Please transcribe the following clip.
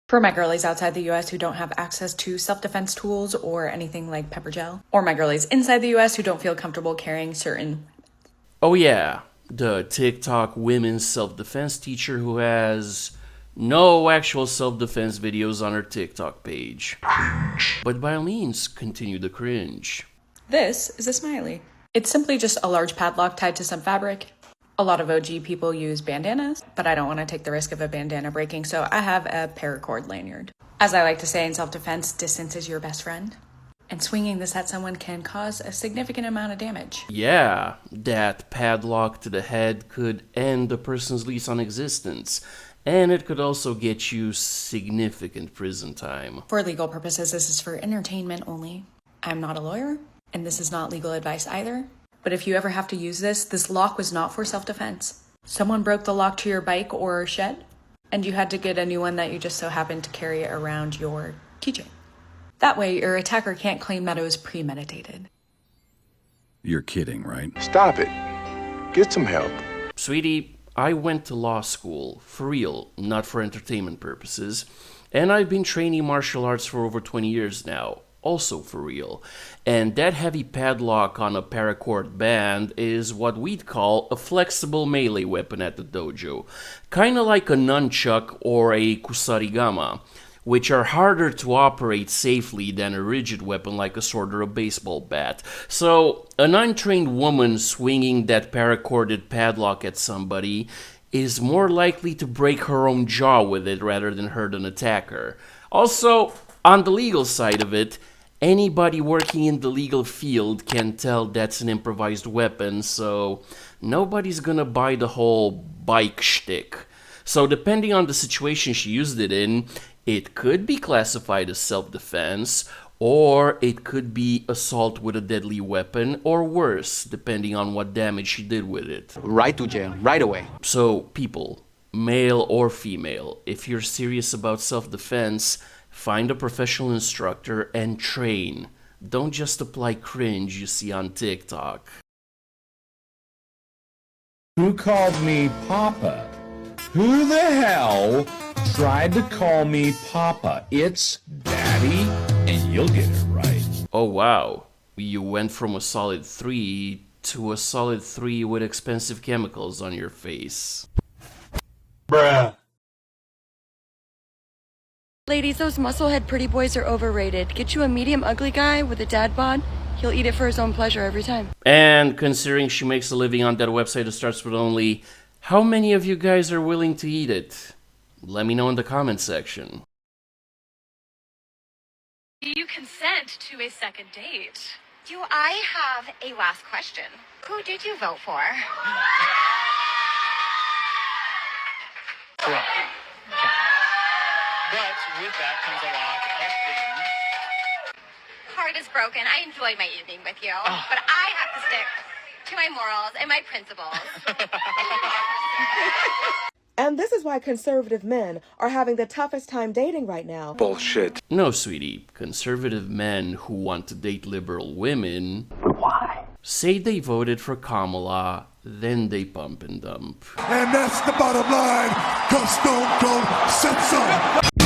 For my girlies outside the US who don't have access to self-defense tools or anything like pepper gel, or my girlies inside the US who don't feel comfortable carrying certain... Oh yeah, the TikTok women's self-defense teacher who has no actual self-defense videos on her TikTok page. But by all means, continue the cringe. This is a smiley. It's simply just a large padlock tied to some fabric. A lot of OG people use bandanas, but I don't want to take the risk of a bandana breaking, so I have a paracord lanyard. As I like to say in self-defense, distance is your best friend. And swinging this at someone can cause a significant amount of damage. Yeah, that padlock to the head could end a person's lease on existence. And it could also get you significant prison time. For legal purposes, this is for entertainment only. I'm not a lawyer, and this is not legal advice either. But if you ever have to use this lock was not for self-defense. Someone broke the lock to your bike or shed, and you had to get a new one that you just so happened to carry around your keychain. That way, your attacker can't claim that it was premeditated. You're kidding, right? Stop it. Get some help. Sweetie, I went to law school, for real, not for entertainment purposes, and I've been training martial arts for over 20 years now. Also for real. And that heavy padlock on a paracord band is what we'd call a flexible melee weapon at the dojo. Kinda like a nunchuck or a kusarigama, which are harder to operate safely than a rigid weapon like a sword or a baseball bat. So, an untrained woman swinging that paracorded padlock at somebody is more likely to break her own jaw with it rather than hurt an attacker. Also, on the legal side of it, anybody working in the legal field can tell that's an improvised weapon, so nobody's gonna buy the whole bike shtick. So depending on the situation she used it in, it could be classified as self-defense, or it could be assault with a deadly weapon, or worse, depending on what damage she did with it. Right to jail, right away. So, people, male or female, if you're serious about self-defense, find a professional instructor and train. Don't just apply cringe you see on TikTok. Who called me Papa? Who the hell tried to call me Papa? It's Daddy, and you'll get it right. Oh wow, you went from a solid 3 to a solid 3 with expensive chemicals on your face. Bruh. Ladies, those musclehead pretty boys are overrated. Get you a medium ugly guy with a dad bod. He'll eat it for his own pleasure every time. And considering she makes a living on that website that starts with only, how many of you guys are willing to eat it? Let me know in the comment section. Do you consent to a second date? Do I have a last question? Who did you vote for? But with that comes a lot of things. Heart is broken. I enjoyed my evening with you, but I have to stick to my morals and my principles. And this is why conservative men are having the toughest time dating right now. Bullshit. No, sweetie. Conservative men who want to date liberal women... Why? say they voted for Kamala, then they pump and dump. And that's the bottom line, 'cause Stone Cold said so.